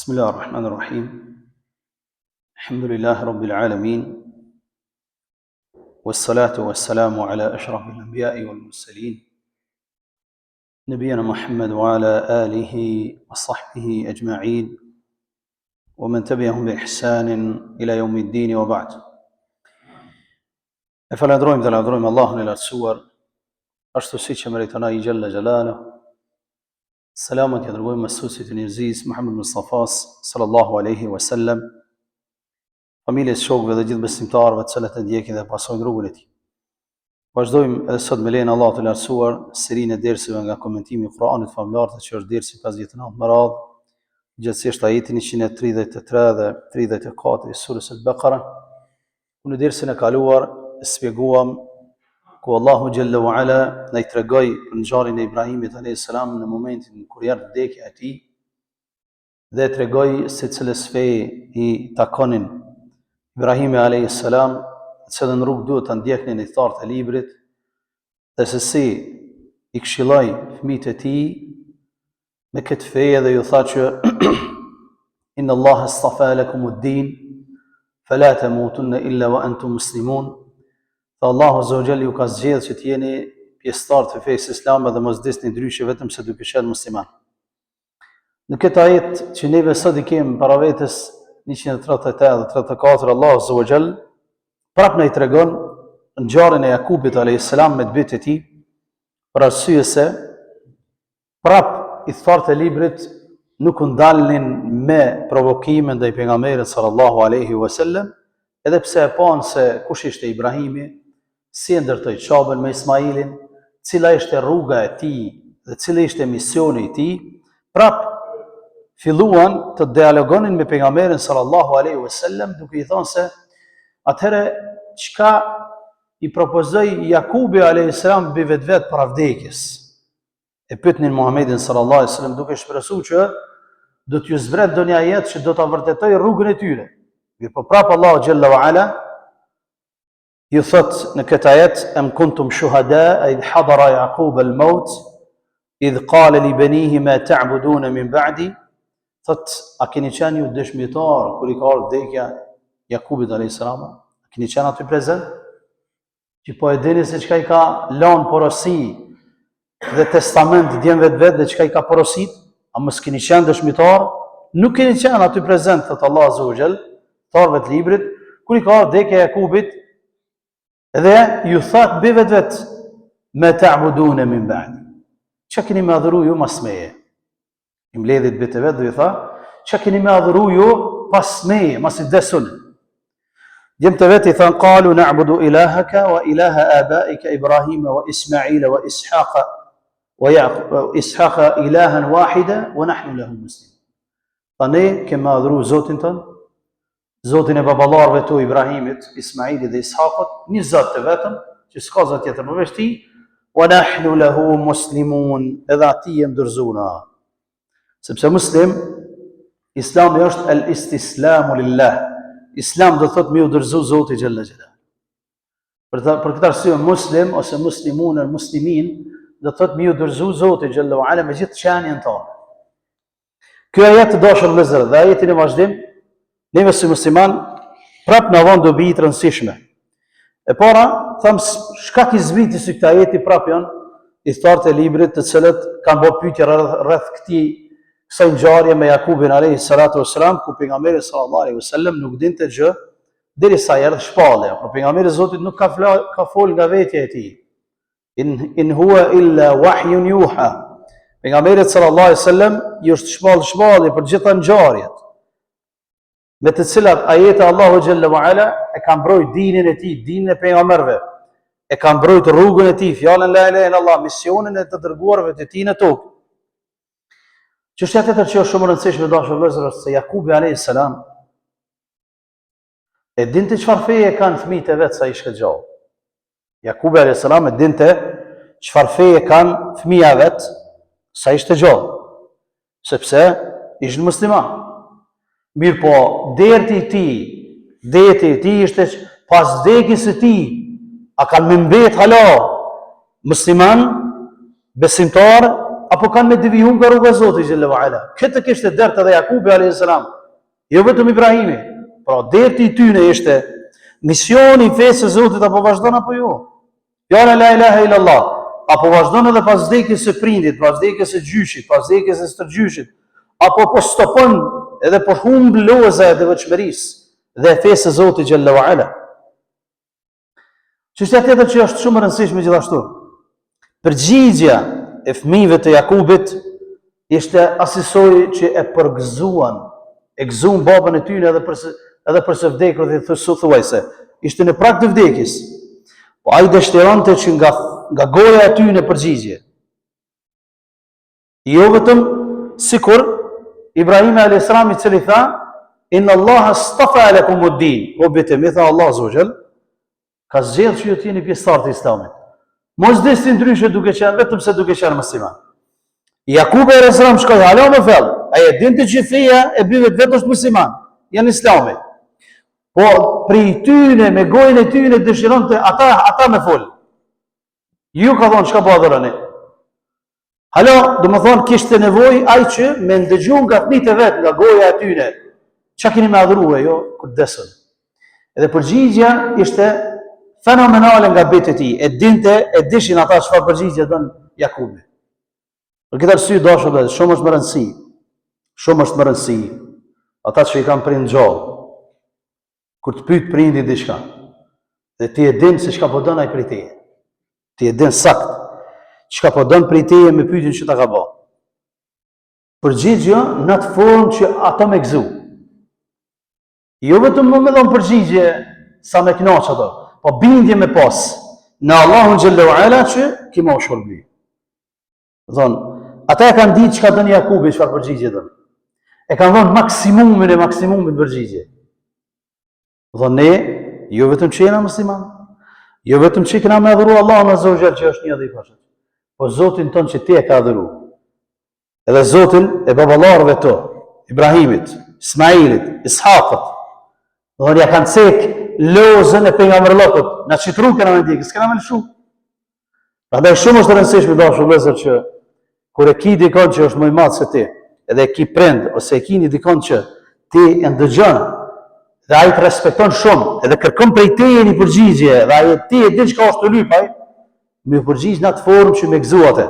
بسم الله الرحمن الرحيم الحمد لله رب العالمين والصلاة والسلام على أشرف الأنبياء والمرسلين نبينا محمد وعلى آله وصحبه أجمعين ومن تبعهم بإحسان إلى يوم الدين وبعد. فالأدرويم الله إلى السور أشتو سيتش مريتنا جل جلاله Selamat ja dërgojmë mësuesit e njerëzisë Muhammed Mustafa sallallahu alaihi wasallam, familjes, shokëve dhe gjithë besimtarëve të cilët e ndjekin dhe pasojnë rrugën e tij. Vazhdojmë edhe sot me lejen e Allahut të lartësuar serinë e derseve nga komentimi i Kuranit famullar, që është dersi 59 më radh, gjithsesi ajetin 133 dhe 34 i surës Al-Baqara. Në dersin e kaluar shpjeguam ku Allahu Jalla wa Ala na I tregoi për ngjarjen e Ibrahimit alayhis salam në momentin kur erdhi vdekja e tij dhe tregoi se cilës fe I takonin Ibrahimi alayhis salam, cilën rrugë duhet ta ndjeknin thart e librit, dhe se si I këshilloi fëmijët e tij me këtë fe dhe ju tha që inna Allah astafa lakum ad-din fala tamutunna illa wa antum muslimun. Dhe Allahu Azza wa Jalla ju ka zgjedhur që të jeni pjesëtar të fesë islame dhe mos disni ndryshe vetëm se duke qenë musliman. Në këtë ajet që neve sot I kemi para vetes 138 dhe 34, Allahu Azza wa Jalla prap na I tregon ngjarjen e Jakubit alayhis salam me të e tij, për arsye se prap I thartë e librit nuk u ndalnin me provokime ndaj pejgamberit sallallahu alaihi wasallam, edhe pse e panë se kush ishte Ibrahimi, si e ndërtoi çabën me Ismailin, cila ishte rruga e tij dhe cili ishte misioni I tij, prap filluan të dialogonin me pejgamberin sallallahu alaihi wasallam, duke I thënë se atëherë çka I propozoi Jakubi alayhis salam mbi vetvet para vdekjes. E pyetnin Muhamedit sallallahu alaihi wasallam duke shpresuar që do t'ju zbret donja jetë që do ta vërtetoj rrugën e tyre. Mirë po prap Allahu Jalla wa Ala ju thot në këtë ajet: am kuntum shuhada idh hadara Yaqub al-maut idh qala li banihi ma ta'buduna min ba'di. Thot, a keni qenë ju dëshmitar kur I ka ardhur vdekja Jakubit alayhis salam? A keni qenë aty prezant? Që po e dini se çka I ka lënë porosi dhe testament djem vetë dhe çka I ka porosit? A mos keni qenë dëshmitar? Nuk keni qenë aty prezant, thot Allah Azza wa Jall, tharve të librit, kur I ka ardhur vdekja Jakubit, dhe ju thot be vetvet me ta'buduna min ba'di. Çka keni më adhuru ju mas meje? I mbledhit be të vet dhe ju tha, çka keni më adhuru ju pas meje, mas I desun. Djem të vet I than qalu na'budu ilahaka wa ilaha abaika Ibrahima wa Ismaila wa Ishaqa wa Yaqub Ishaqa ilahan wahida wa nahnu lahu muslimun. Tani kemë adhuru Zotin ton, Zotin e baballarëve tu Ibrahimit, Ismailit dhe Ishaqut, një Zot të vetëm, që s'ka Zot tjetër përveç Tij, wa nahnu lahu muslimun, edhe atij jemi dorëzuar. Sepse muslim, Islami është al-istislamu lillah. Islam do thot me u dorëzu Zotit xhalla xhelal. Për këtë arsye muslim ose muslimun al muslimin do thot me u dorëzu Zotit xhalla wa ala me gjithë qenien tonë. Ky ajet të dashur vëllezër, dhe ajetin e vazhdim, neve si musliman prap na vën dobi të rëndësishme. E para, tham çka ki zbriti si këtë ajeti prap janë I thartë e librit të cilët kanë bërë pyetje rreth kësaj ngjarje me Jakubin alayhi salatu wassalam, ku pejgamberi sallallahu alaihi wasallam nuk dinte gjë derisa erdhi shpallja. Por pejgamberi I Zotit nuk ka fol nga vetja e tij. In huwa illa wahyun yuha. Pejgamberi sallallahu alaihi wasallam I është shpallje për gjitha ngjarjet, me të cilat ajete Allahu Jalla wa Ala e ka mbrojt dinin e tij, dinin e pejgamberëve, e ka mbrojt rrugën e tij, fjalën la ilaha illallah, misionin e të dërguarve të tij në tokë. Çështja tjetër që është shumë e rëndësishme dashur vëllezër është se Jakubi alayhis salam e dinte çfarë feje kanë fëmijët e vet sa I shkëlgjau. Jakubi alayhis salam e dinte çfarë feje kanë fëmija vet sa I shkëlgjau, sepse ishin musliman. Mirë po, deti I tij ishte pas vdekjes së tij, a kanë më mbet hala musliman, besimtar, apo kanë me devijum nga rruga e Zotit xhallahu ala. Këtë kishte dert edhe Jakubi alayhis salam, jo vetëm Ibrahimi. Pra derti i tyre ishte misioni i fesë së Zotit apo vazhdon apo jo. Ja la ilaha illallah, apo vazhdon edhe pas vdekjes së prindit, pas vdekjes së gjyshit, pas vdekjes së stërgjyshit, apo po stopon edhe po humb loza e devotshmërisë dhe fesë së Zotit xhallahu ala. Çështja tjetër që është shumë e rëndësishme gjithashtu, përgjigjja e fëmijëve të Jakubit ishte asisoj që e përgëzuan, e gëzuan babën e tyre edhe përse vdekur dhe thuajse, ishte në prag të vdekjes. Po ai dëshironte që nga goja e tyre në përgjigje. Jo vetëm sikur Ibrahim alayhis salam i cili tha, inna Allah astafa lakum ad-din, o betem, tha Allah azza wa jall, ka zgjedhur që ju të jeni pjesëtar të Islamit. Mos desni ndryshe duke qenë vetëm se duke qenë musliman. Jakubi alayhis salam shkoi hala më fell. Ai e dinte që feja e byvet vetëm është musliman, janë islami. Po prej tyne me gojën e tyne dëshironte ata me fol. Ju ka thonë çka po adhuroni. Hala, do të thonë kishte nevojë ai që me ndëgjuar nga fëmijët e vet, nga goja e tyne, çka keni me adhuruar, jo kujdesën. Edhe përgjigjja ishte fenomenale nga bitë e tij. E dishin ata çfarë përgjigje don Jakubi. Për këtë arsye dashur dhe shumë është më rëndësi. Shumë është më rëndësi. Ata që i kanë prind gjallë, kur të pyet prindi diçka, dhe ti e din se çka po don ai prej teje. Ti e din sakt çka po don prej teje me pyetjen që ta ka bë. Përgjigjo në atë formë që ata më gëzu. Jo vetëm më dhon përgjigje sa me kënaq ato, po bindje me pas në Allahun xhallahu ala që ki më shërbi. Thon, ata e kanë ditë çka don Jakubi, çfarë përgjigje don. E kanë dhënë maksimumin përgjigje. Thon ne, jo vetëm që jena musliman, jo vetëm që kena me adhuru Allahun azza wa jall që është një dhe i pashët, po Zotin ton që ti e ka adhuru. Edhe Zotin e baballarëve to, Ibrahimit, Ismailit, Ishaqit. Thon ja kanë cek lozën e pejgamberllokut, na çitru kena me dikë, s'kena me lëshu. Prandaj shumë është rëndësishme dashur vëllezër që kur e ki dikon që është më i madh se ti, edhe e ki prind ose e kini dikon që ti e ndëgjon dhe ai të respekton shumë, edhe kërkon prej teje një përgjigje, dhe ai ti e din çka është të lyp ai, më përgjigj në atë formë që më gëzuate.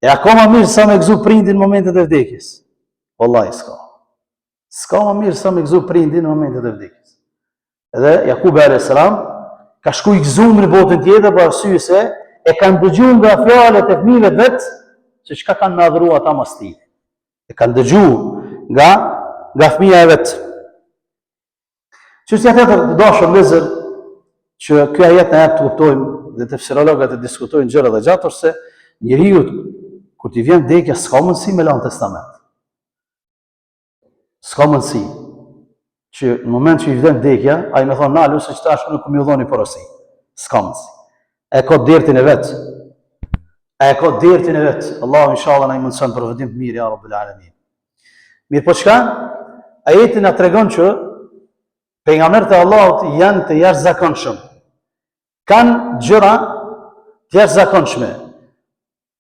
E akoma mirë sa më gëzu prindin në momentet e vdekjes. Wallahi s'ka. S'ka më mirë sa më gëzu prindin në momentet e vdekjes. Edhe Jakubi alayhis salam ka shku i gëzuar në botën tjetër për arsye se e kanë dëgjuar nga fjalët e fëmijëve vet se çka kanë më adhuruar ata mas tij. E kanë dëgjuar nga fëmia e vet. Çështja tjetër të dashur vëllezër që ky ajet na jep të kuptojmë dhe të psikologët të diskutojnë gjëra të gjata se njeriu kur t'i vjen vdekja s'ka mundësi me lënë testament. S'ka mundësi që në moment që i vjen vdekja, ai më thon nalu se çtash nuk më u dhoni porosi. S'ka mundësi. E ka dertin e vet. Allahu inshallah na i mundson për vëdim të mirë ya Rabbul Alamin. Mirë po çka? Ajeti na tregon që pejgamberët e Allahut janë të jashtëzakonshëm. Kanë gjëra të jashtëzakonshme.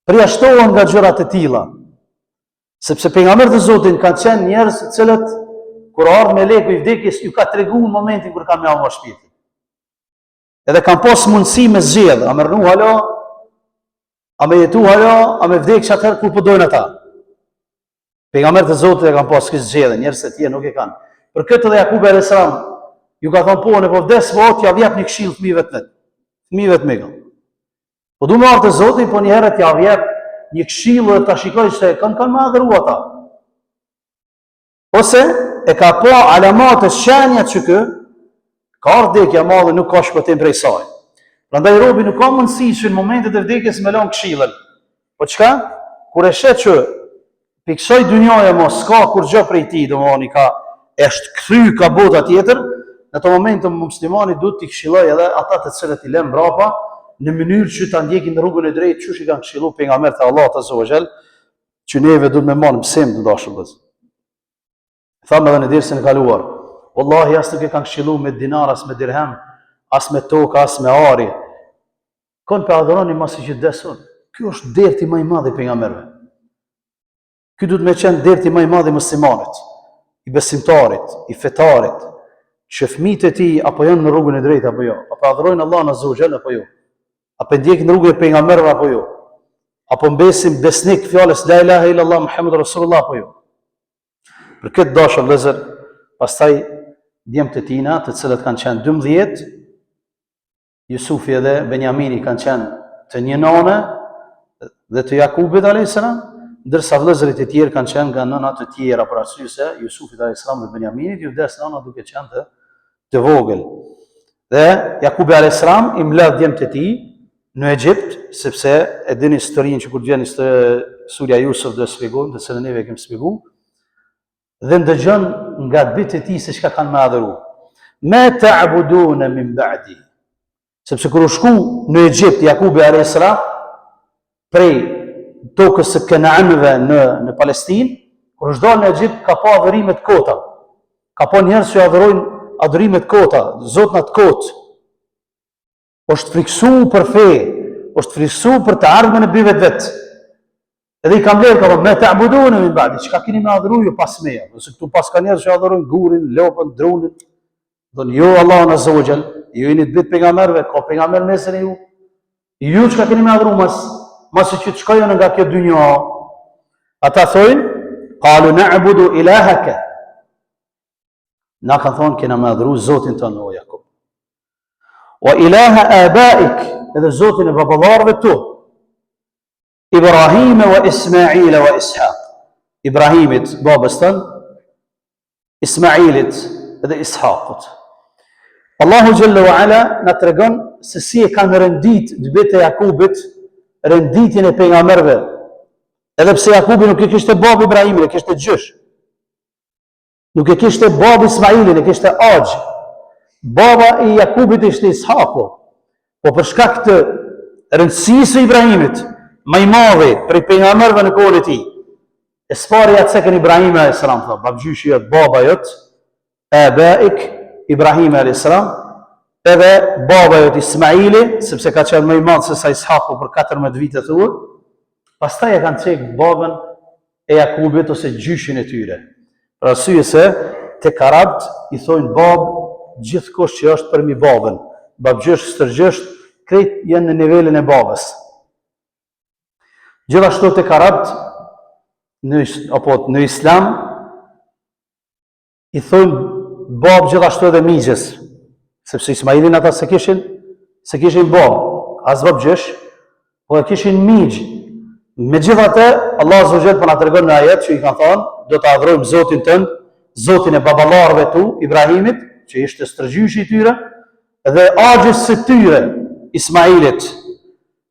Përjashtohen nga gjërat e tilla. Sepse pejgamberët e Zotit kanë qenë njerëz të cilët kur ardh meleku i vdekjes ju ka treguar në momentin kur kanë marrë shpirtin. Edhe kanë pas mundësi me zgjedh, a mërnu halo, a me jetu halo, a me vdeksh atëherë kur po dojnë ata. Pejgamberët e Zotit e kanë pas këtë zgjedhje, njerëz të tjerë nuk e kanë. Për këtë edhe Jakubi alayhis salam ju ka thonë po, ne po vdes po t'ja vjep një këshill fëmijëve të vet. Fëmijëve të mega. Po du me ardhë të Zotit, po një herë t'ja vjep një këshill dhe ta shikoj se kanë më adhuru ata. Ose e ka po alamate shenjat që ka ardhë vdekja madhe nuk ka shpëtim prej saj. Prandaj robi nuk ka mundësi që në momentet e vdekjes me lënë këshillën. Po çka? Kur e shet që piksoj dynjaja mos ka kur gjë prej tij, domethënë është kthy ka bota tjetër, në ato momente muslimani duhet t'i këshillojë edhe ata të cilët i lën mbrapa në mënyrë që ta ndjekin në rrugën e drejtë, çush i kanë këshilluar pejgamberët e Allahut azza wa jall, që neve duhet me marrim mësim të dashur. Thamë edhe në dersën e kaluar, wallahi as nuk e kanë këshilluar me dinar, as me dirham, as me tokë, as me ari. Kon pe adhuroni mos i që desun. Ky është derti më i madh i pejgamberëve. Ky duhet me qenë derti më i madh i muslimanit, i besimtarit, i fetarit, që fëmijët e tij apo janë në rrugën e drejtë apo jo, apo adhurojnë Allahun azza wa jalla apo jo, apo ndjekin rrugën e pejgamberëve apo jo, apo mbesin besnik fjalës la ilaha illallah Muhammedur Rasulullah apo jo. Për këtë dashur vëllezër, pastaj djemtë e tina, të cilët kanë qenë 12, Jusufi edhe Benjamini kanë qenë të një nane dhe të Jakubit a.s. Ndërsa vëllezërit e tjerë kanë qenë nga nëna të tjera, për arsye se Jusufit a.s. dhe Benjaminit ju vdes nëna duke qenë të vogël. Dhe Jakubi a.s. i mbledh djemtë e tij në Egjipt, sepse e dini historinë që kur vjen surja Jusuf do shpjegojmë, të cilën neve kemi shpjeguar, dhe ndëgjon nga bitë e tij se çka kanë më adhuru. Ma ta'buduna min ba'di. Sepse kur u shku në Egjipt Jakubi a.s. prej tokës së Kanaanëve në Palestinë, kur është dalë në Egjipt ka pa adhurime të kota. Ka pa njerëz që adhurojnë adhurime të kota, zotna të kotë. Është friksu për fe, është friksu për të ardhmen e bive të vetë. Edhe i kam lërë, ka po, me të abudone min ba'di, që ka kini me adhuru ju pas meja. Nëse këtu pas ka njerëz që adhurojnë gurin, lopën, drunin, dhënë jo Allahun azza wa jall, ju jeni të bitë pejgamberëve, ka pejgamber mesën e ju. Ju që ka kini me adhuru mas që të shkojnë nga kjo dynja. Ata thojnë, qalu na'budu ilahaka. Na kanë thonë, kena me adhuru zotin të në o Jakub. Wa ilaha abaik, edhe zotin e baballarëve tu. Ibrahime wa Ismaila wa Ishaq. Ibrahimit, babës tënë, Ismailit edhe Ishaqut. Allahu Jalla wa Ala në të regon se si e kanë rëndit dëbit e Jakubit, rënditin e pejgamberëve. Edhe pse Jakubi nuk e kishte babë Ibrahimin, e kishte gjysh. Nuk e kishte babë Ismailin, e kishte agj. Baba i Jakubit ishte Ishaqu. Po për shkak të rëndësisë e Ibrahimit, më i madhi për pejgamberëve në kohën e tij. E spari atë sekën Ibrahim a.s. tha, babgjyshi jot, baba jot, abaik Ibrahim a.s. edhe baba jot Ismaili, sepse ka qenë më i madh se sa Ishaqu për 14 vite thuhet. Pastaj e kanë çek babën e Jakubit ose gjyshin e tyre. Për arsye se tek arabt i thonë bab gjithkush që është për mi babën. Babgjysh, stërgjysh, krejt janë në nivelin e babës. Gjithashtu tek arabt në Islam i thonë bab gjithashtu edhe migjes, sepse Ismailin ata se kishin bab, as babgjysh, po e kishin migj. Megjithatë, Allah azza wa jall po na tregon në ajet që i kanë thonë, do të adhurojmë Zotin tënd, Zotin e baballarëve tu, Ibrahimit, që ishte stërgjyshi i tyre, dhe agjës së tyre, Ismailit,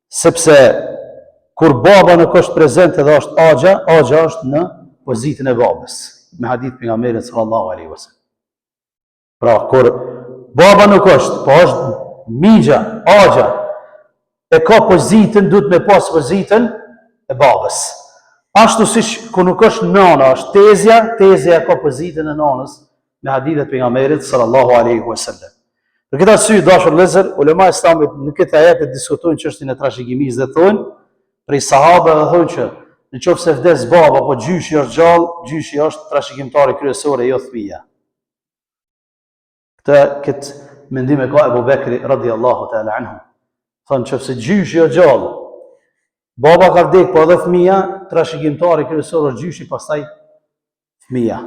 sepse kur baba nuk është prezent edhe është agja është në pozitën e babës, me hadith pejgamberit sallallahu alaihi wasallam. Pra, kur baba nuk është, po është migja, agja, e ka pozitën, duhet me pas pozitën e babës. Ashtu siç kur nuk është nana, është tezja ka pozitën e nanës, me hadithet pejgamberit sallallahu alaihi wasallam. Për këtë arsye, dashur vëllezër, ulema e Islamit në këtë ajet diskutojnë çështjen e trashëgimisë dhe thonë prej sahabëve dhe thonë që në qoftë se vdes baba apo gjyshi është gjallë, gjyshi është trashëgimtari kryesor e jo fëmia. Këtë mendim e ka Ebu Bekri radhiyallahu ta'ala anhu. Thonë nëse gjyshi është gjallë, baba ka vdek po edhe fëmia, trashëgimtari kryesor është gjyshi, pastaj fëmia.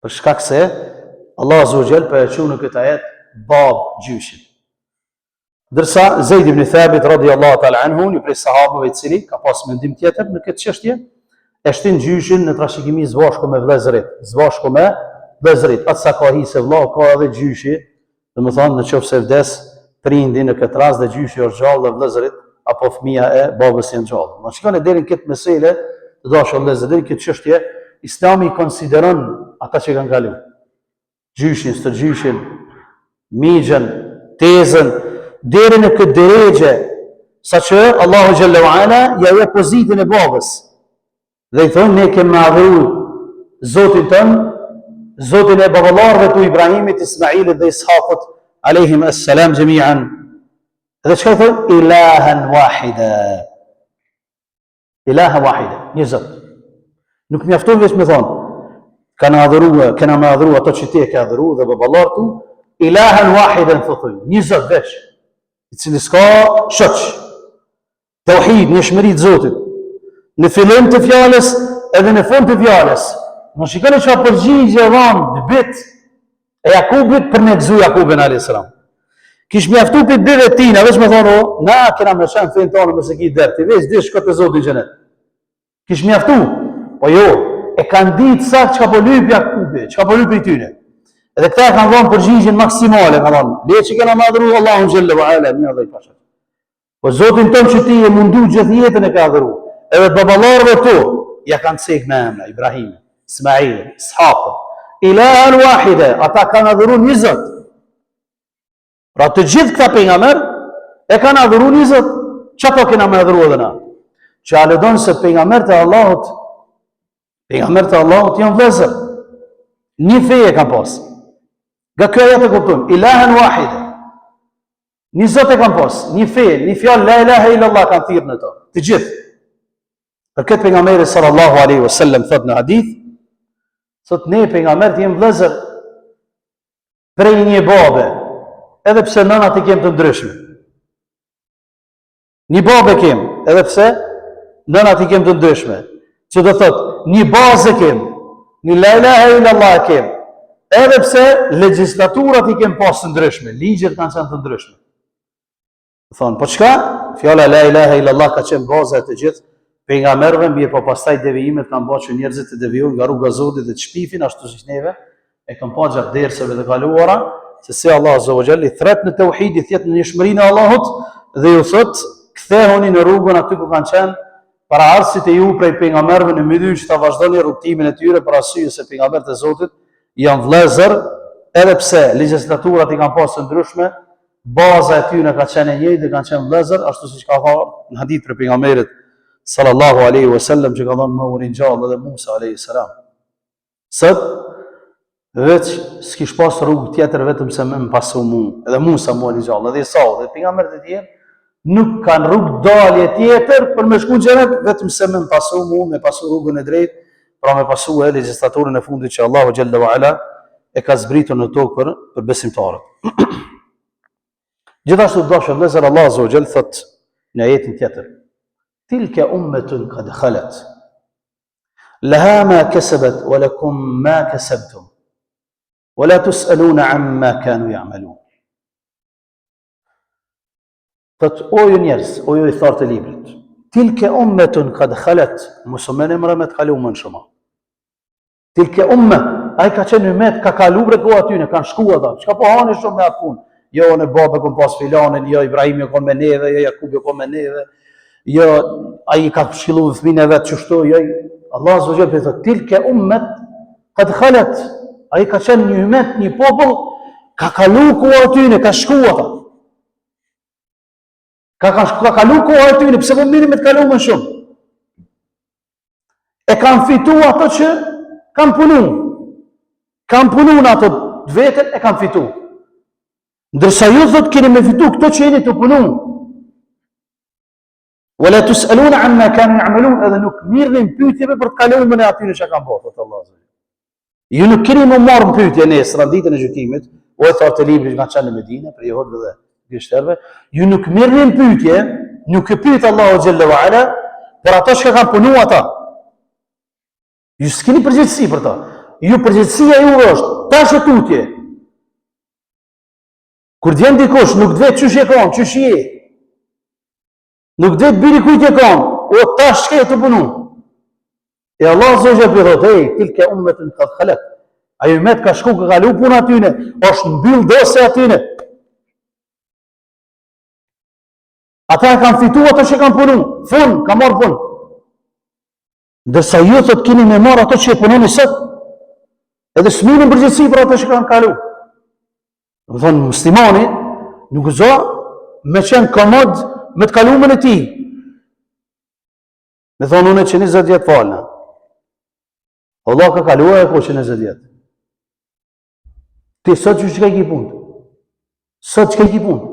Për shkak se Allah azza wa jall po e çon në këtë ajet bab gjyshin. Dërsa Zeid ibn Thabit radhiyallahu ta'ala anhu, një prej sahabëve i cili ka pas mendim tjetër në këtë çështje, e shtin gjyshin në trashëgimi zbashku me vëllezërit. Atë sa ka hi se vëllau ka edhe gjyshi, domethënë nëse vdes prindi në këtë rast dhe gjyshi është gjallë dhe vëllezërit apo fëmia e babës janë gjallë. Në shikoni deri në këtë meselë, të dashur vëllezër, deri në këtë çështje, Islami konsideron ata që kanë kaluar. Gjyshin, stërgjyshin, migjen, tezën, deri në këtë drejgje, sa që Allahu Jalla wa Ala ja jep pozitën e babës. Dhe i thonë, ne kemi adhuru Zotin tënë, Zotin e baballarëve tu Ibrahimit, Ismailit dhe Ishaqut, alayhim assalam jami'an. Edhe çka i thonë? Ilahan wahida. Ilaha wahida, një Zot. Nuk mjafton veç me thonë, kena me adhuru ato që ti e ka adhuru dhe baballar tu, ilahan wahida në thotë, një Zot veç, i cili s'ka shoq. Tauhid, një shmëri të Zotit. Në fillim të fjalës edhe në fund të fjalës. Në shikoni çfarë përgjigje dhanë në bit e Jakubit për me gëzu Jakubin a.s. Kish mjaftu për dyve tina, veç me thonë, na kena me shenë fejnë tonë mëse ki derti, veç dhe shko të Zotit i xhenet. Kish mjaftu, po jo, e kanë ditë saktë çka po lyp Jakubi, çka po lyp i tyre. Edhe këta kanë dhënë përgjigjen maksimale, kanë thënë, le që kena madhuru Allahun xhalla wa ala, një dhe i pasha. Po Zotin tonë që ti e mundu gjithë jetën e ka adhuru, edhe baballarëve tu, ja kanë cek me emra, Ibrahim, Ismail, Ishaq, ilahan wahida, ata kanë adhuru një Zot. Pra të gjithë këta pejgamber e kanë adhuru një Zot. Çfarë po kena me adhuru edhe na? Që alëdon se pejgambert e Allahut janë vëllezër. Një fe e kanë pas. Nga kjo ajet e kuptojmë, ilahan wahida. Një Zot e kanë pas, një fe, një fjalë la ilaha illallah kanë thirrë në to. Të gjithë. Për këtë pejgamberi sallallahu alaihi wasallam thot në hadith, thot ne pejgambert jemi vëllezër prej një babe, edhe pse nënat i kem të ndryshme. Një babe kem, edhe pse nënat i kem të ndryshme. Që do thot, një bazë kem, një la ilaha illallah kem, edhe pse legjislaturat i kem pas të ndryshme, ligjet kanë qenë të ndryshme. Thonë, po çka? Fjala la ilaha illallah ka qenë baza e të gjithë pejgamberëve, mbi po pastaj devijimet kanë bërë që njerëzit të devijojnë nga rruga e Zotit dhe të shpifin ashtu siç neve e kanë pa gjatë dersave të kaluara, se si Allah azza wa jalla i thret në tauhid, i thjet në njohurinë e Allahut dhe ju thot, kthehuni në rrugën aty ku kanë qenë para arsit e ju prej pejgamberëve në mënyrë që ta vazhdoni rrugtimin e tyre për arsye se pejgamberët e Zotit janë vëllezër, edhe pse legjislaturat i kanë pasur të ndryshme, baza e tyre ka qenë e njëjtë dhe kanë qenë vëllezër, ashtu siç ka thënë në hadith për pejgamberit sallallahu alaihi wasallam që ka thënë Muhamedi gjallë dhe Musa alayhi salam. Sot veç s'kish pas rrugë tjetër vetëm se me pasu mu, edhe Musa Muhamedi gjallë, edhe Isa dhe pejgamberët e tjerë nuk kanë rrugë dalje tjetër për me shku në xhenet vetëm se me pasu mu, me pasu rrugën e drejtë, pra me pasu e legjislaturën e fundit që Allahu xhalla wa ala e ka zbritur në tokë për besimtarët. Gjithashtu dashur vëllezër, Allah azza wa jall thot në ajetin tjetër: Tilka ummetun qad khalat laha ma kasabat wa lakum ma kasabtum wa la tusaluna amma kanu ya'malun. Thot, o ju njerëz, o ju i thartë të librit, tilka ummetun qad khalat, mos më emra me të kaluar shumë. Tilka umma, ai ka qenë ummet, ka kaluar ko aty, ne kanë shkuar ata. Çka po hanë shumë me atë punë? Jo në babë kon pas filanin, jo Ibrahimi kon me neve, jo Jakubi kon me neve. Jo, ai ka shkilluar fëmijën e vet çështo, jo Allah azza wa jalla thot tilka ummat qad khalat. Ai ka qenë një ummet, një popull, ka kaluar ku aty, ne ka shkuar ata. Ka kaluar ku aty, ne pse po mirë me të kaluar më shumë. E kanë fituar ato që kanë punuar. Kanë punuar ato vetën e kanë fituar. Ndërsa ju thot keni me fitu këto që jeni të punuar. Wala tusaluna amma kanu ya'malun, edhe nuk mirrin pyetjeve për të kaluar në aty që kanë bërë, thot Allah. Ju nuk keni më marrë pyetje nesër ditën e gjykimit, o e thotë të librit nga çanë në Medinë për Jehovë dhe gjeshterve, ju nuk mirrin pyetje, nuk e pyet Allahu xhalla wa ala për ato që kanë punuar ata. Ju s'keni përgjegjësi për ta. Ju përgjegjësia juve është tash e tutje. Kur vjen dikush, nuk vet çush e kanë, çush je. Nuk vet biri kujt e kanë, o tash çka të punu. E Allah zogjë për thotë, hey, tilka ummetun qad khalat. Ai ummet ka shku ka kalu punë atyne, është mbyll dose atyne. Ata kanë fituar ato që kanë punu, fun, ka marrë punë. Ndërsa ju thot keni me marrë ato që e punoni sot, edhe s'minin përgjegjësi për ato që kanë kalu. Do thonë muslimani nuk gëzo me qenë komod me të kalumën e tij. Me thonë unë që 20 vjet falna. Allah ka kaluar e ko që 20 vjet. Ti sot që ka i ki punë? Sot që ka i ki punë?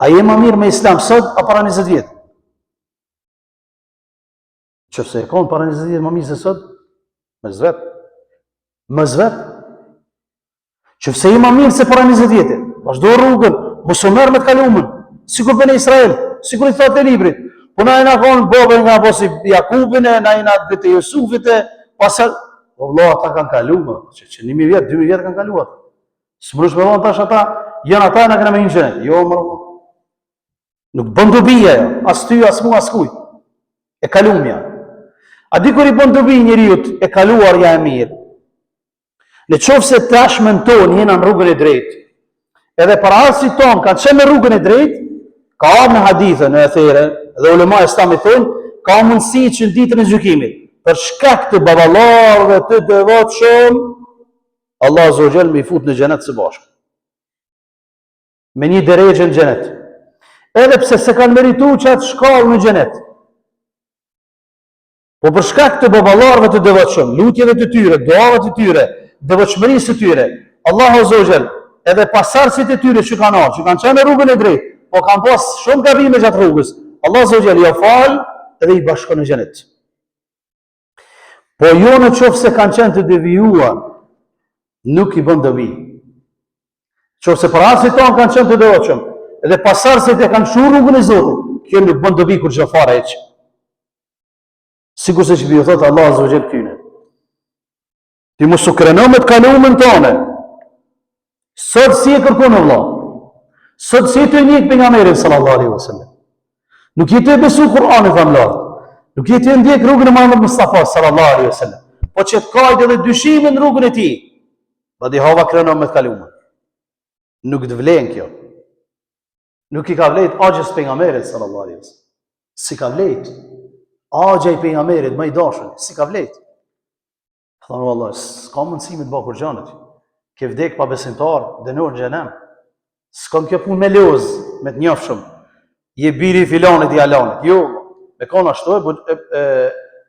A je më mirë me islam sot, a para 20 vjetë? Qëse e konë para 20 vjetë më mirë se sot, më zvet. Më zvet. Qëse je më mirë se para 20 vjetë, vazhdo rrugën, mos u merr me të kalumën, sikur bën Israel, sikur i thotë librit. Po na ina konë bobën nga bosi Jakubin, na ina të Jusufit, pasë Allah ata kanë kaluar, që 1000 vjet, 2000 vjet kanë kaluar. S'mrush me vonë tash ata, janë ata na kanë me inxhenet. Jo më. Nuk bën dobi ajo, as ty, as mua, as kujt. E kalumja. A di kur i bën dobi njeriu e kaluar ja e mirë. Në qoftë se tashmen tonë jena në rrugën e drejtë, edhe parasit tonë kanë qenë në rrugën e drejtë, ka ardhur në hadithe në ethere, dhe ulema e Islamit thonë, ka mundësi që në ditën e gjykimit, për shkak të baballarëve të devotshëm, Allah Azza wa Jall më i fut në xhenet së bashku. Me një derexhe në xhenet. Edhe pse se kanë merituar çat shkallë në xhenet. Po për shkak të baballarëve të devotshëm, lutjeve të tyre, duave të tyre, devotshmërisë të tyre, Allah Azza wa Jall edhe pasardhësit e tyre që kanë ardhur, që kanë qenë në rrugën e drejtë, po kanë pas shumë gabime gjatë rrugës, Allah Azza wa Jall ja fal edhe i bashkon në xhenet. Po jo në qoftë se kanë qenë të devijuar, nuk i bën dobi. Qoftë se parasit tonë kanë qenë të devotshëm, edhe pasardhësit e kanë shur rrugën e Zotit, kjo nuk bën dobi kur çfarë fare hiç. Sikur se që bjo thotë Allah Azza wa Jall tyne. Ti mos u kreno me të kalumën tonë. Sot si e kërkon Allah. Sot si të njëjtë pejgamberin sallallahu alaihi wasallam. Nuk je të besu Kur'anin famlar. Nuk je të ndjek rrugën e Muhamedit Mustafa sallallahu alaihi wasallam. Po që të kajtë edhe dyshimin në rrugën e tij. Badi hava kreno me të kalumën. Nuk të vlen kjo. Nuk i ka vlejt agjës pejgamberit sallallahu alaihi wasallam. Si ka vlejt? Agja i pejgamberit më i dashur, si ka vlejt? Thonë vallahi, s'ka mundësi me të bëj kur xhanët. Ke vdek pa besimtar, dënohet në xhenem. S'kam kjo punë me loz, me të njofshëm. Je biri i filanit i alanit. Jo, me kon ashtu e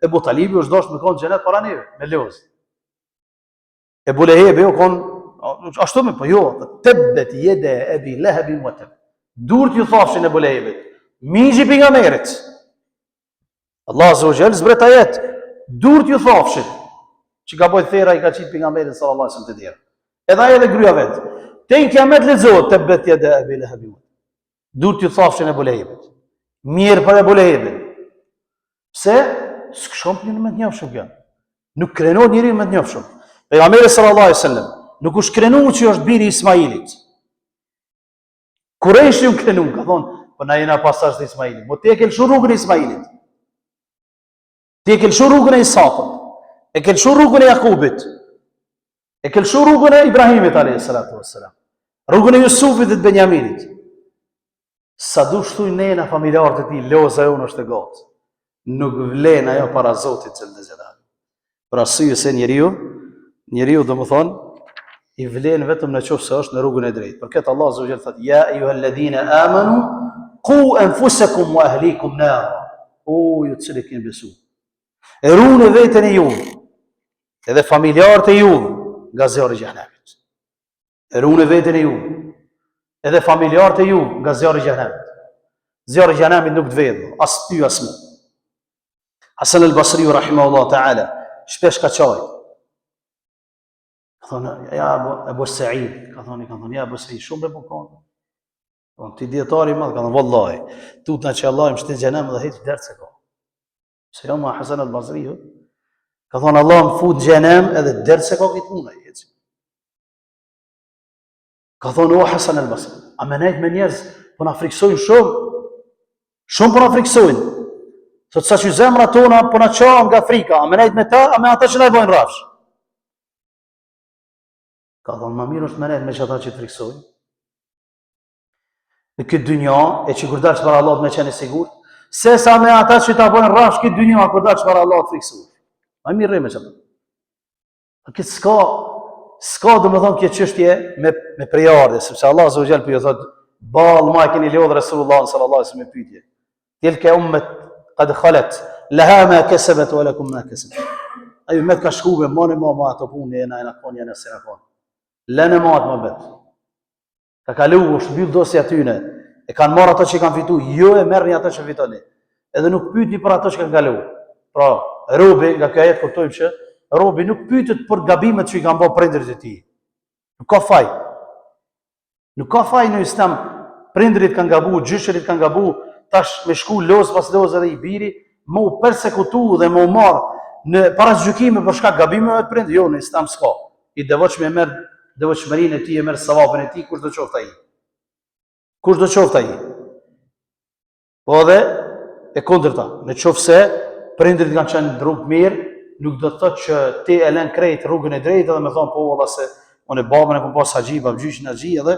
Abu Talibi është dashur me kon xhenet para neve, me loz. Ebu Lehebi u kon ashtu me po jo, tebet yede Abi Lahab wa tab. Durt ju thafshin Ebu Lehebit, miji pejgamberit. Allah Azza wa Jall zbret ajet, durt ju thafshin, që ka bojt thera i ka qitë pejgamberit sallallahu alaihi wasallam të tjerë. Edhe ajet e gryja vetë. Te në kiamet lexohet tebet yede Abi Lahab wa tab. Durt ju thafshin Ebu Lehebit. Mirë për Ebu Lehebin. Pse? S'kshon për një me të njofshëm kjo. Nuk krenon njëri me të njofshëm. Pejgamberi sallallahu alaihi wasallam nuk u shkrenu që është biri i Ismailit. Kurejshi u krenu, ka thonë, po na jena pasazh të Ismailit. Po ti e ke lëshu rrugën e Ismailit. Ti e ke lëshu rrugën e Isakut. E ke lëshu rrugën e Jakubit. E ke lëshu rrugën e Ibrahimit alayhis salatu wassalam. Rrugën e Jusufit dhe të Benjaminit. Sa du shtuj nena familjarët e ti, loza jonë është e gatë. Nuk vlen ajo para Zotit xhel xhelal. Për arsye se njeriu do më thonë, i vlen vetëm në qoftë se është në rrugën e drejtë. Për këtë Allah Azza wa Jall thotë: "Ya ayyuhalladhina amanu qu anfusakum wa ahlikum nara." O ju të cilët keni besuar. E ruani veten e juve, edhe familjarët e juve nga zjarri i xhenemit. E ruani veten e juve, edhe familjarët e juve nga zjarri i xhenemit. Zjarri i xhenemit nuk të vedhë, as ty as mua. Hasan al-Basri rahimahullah ta'ala shpesh ka thënë, ka thonë, ja Abu Sa'id, ka thonë, ja Abu Sa'id, shumë e bukon. Ti dietari madh, ka thonë, vallahi, tutna që Allah më shtet xhenem dhe hiç dert se ka. Se jo ma Hasan al-Basri, ka thonë, Allah më fut xhenem edhe dert se ka këtë puna. Ka thonë, o Hasan al-Basri, a me nejt me njerëz, po na friksojnë shumë po na friksojnë. Thot sa që zemra tona po na çojnë nga frika, a me nejt me ta, a me ata që na bojnë rrafsh. Ka thonë, ma mirë është me nejt me që ata që të friksojnë. Në këtë dynja, e që kur dalë që para Allah me qenë i sigur, se sa me ata që ta bojnë rrafsh këtë dynja, kur dalë që para Allah të friksojnë. Ma mirë rejme që ata. Këtë s'ka do më thonë këtë qështje me prejardhe, sepse Allah Azza wa Jall për ju thotë, balë ma e keni lodhë Resulullah sallallahu alaihi wasallam me pyetje. Tilka ummet qad khalat, laha ma kasabat wa lakum ma kasabtum. Ai ummet ka shkuar ma ato punë ena kon janë se kon. Lënë ma atë më bet. Ka kalu është mbyll dosja tyne. E kanë marrë ato që kanë fitu, jo e merrni ato që fitoni. Edhe nuk pyetni për ato që kanë kalu. Pra, robi, nga kjo ajet kuptojmë që robi nuk pyetet për gabimet që i kanë bërë prindërit e tij. Nuk ka faj. Nuk ka faj në Islam. Prindërit kanë gabu, gjyshërit kanë gabu, tash me shku loz pas loz edhe i biri, më u persekutu dhe më u marë në parasgjykime për shkak gabimeve të prindërit. Jo, në Islam s'ka. I devotshmi e merr devotshmërinë e tij, e merr savapin e tij, kush do qoftë ai. Kush do qoftë ai. Po edhe e kundërta, në qoftë se prindërit kanë qenë në rrugë mirë, nuk do të thotë që ti e lën krejt rrugën e drejtë dhe më thon po valla se unë babën e kam pas haxhi, babgjyshin haxhi edhe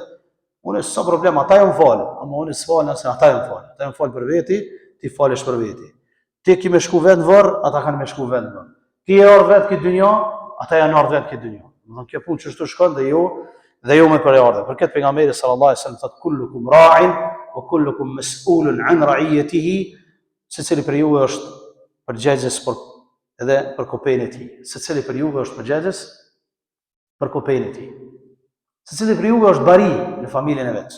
unë s'ka problem, ata janë fal, ama unë s'fal se ata janë fal. Ata janë fal për veti, ti falesh për veti. Ti ki me shku vend varr, ata kanë me shku vend varr. Ti e ardh vetë këtë dynjë, ata janë ardh vetë këtë dynjë. Do të kjo punë çështu shkon dhe jo me për ardhe. Për këtë pejgamberi sallallahu alajhi wasallam thotë kullukum ra'in wa kullukum mas'ulun 'an ra'iyatihi, secili për ju është përgjegjës edhe për kopën e tij. Secili për ju është përgjegjës për kopën e tij. Secili për ju është bari në familjen e vet.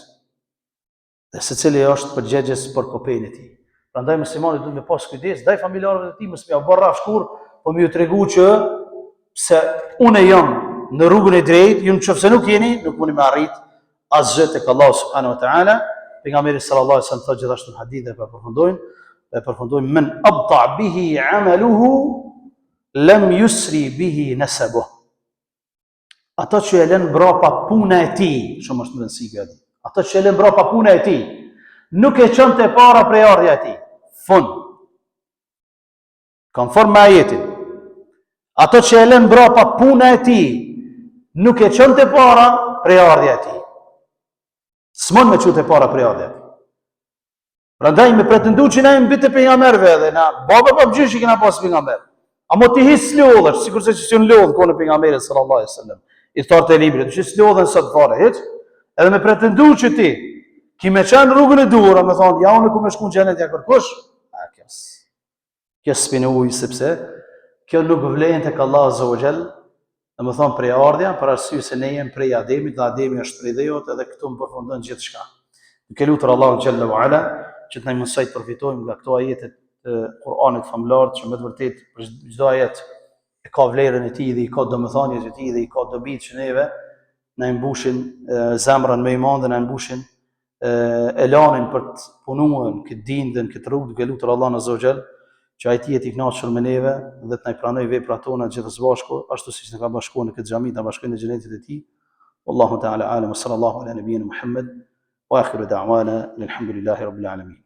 Dhe secili është përgjegjës për kopën e tij. Prandaj muslimani duhet të pas kujdes ndaj familjarëve të tij, mos m'ia bërë rraf shkur, po më ju tregu që se unë jam në rrugën e drejtë, ju nëse nuk jeni, nuk mundi më arrit asgjë tek Allahu subhanahu wa taala. Pejgamberi sallallahu alaihi wasallam thotë gjithashtu në hadith dhe përfundojmë men abta bihi amaluhu lam yusri bihi nasabuh. Ato që e lën brapa puna e tij, shumë është më rëndësishme kjo. Ato që e lën brapa puna e tij, nuk e çon te para prej ardhja e tij. Fund. Konform me ajetin. Ato që e lën brapa puna e tij, nuk e çon te para prej ardhja e tij. S'mon me çu te para prej ardhja. Prandaj me pretendu që na i mbi te pejgamberëve edhe na baba pa gjyshi kena pas pejgamber. Amo ti his lodhesh, sikurse që s'jon lodh kohën e pejgamberit sallallahu alaihi wasallam. I thorë e librit, që s'lodhen sot fare, hiç, edhe me pretendu që ti, ki me qenë rrugën e duhur, me thonë, ja unë ku me shku në xhenet ja kërkush, kjo s'pinë ujë, sepse, kjo nuk vlen tek Allah azza wa jall, dhe me thonë prej ardhja, për arsye se ne jemi prej Ademit, dhe Ademi është prej dhejot, edhe këtu më përfundon gjithçka. Duke lutur Allahu xhalla wa ala, që të na mësoj të përfitojmë nga këto ajete të Kur'anit famlar, që me të vërtetë për çdo ajet e ka vlerën e tij dhe i ka domethëniet e tij dhe i ka dobitë që neve na mbushin zemrën me iman dhe na mbushin elanin për të punuar këtë dinë dhe në këtë rrugë, duke lutur Allahun azza wa jall që ai të jetë i kënaqur me neve dhe të na pranoj veprat tona gjithë së bashku, ashtu siç na ka bashkuar në këtë xhami, ta bashkojë në xhenetin e tij. Wallahu ta'ala alam, sallallahu ala nabiyyina Muhammad wa akhiru da'wana alhamdulillahi rabbil alamin.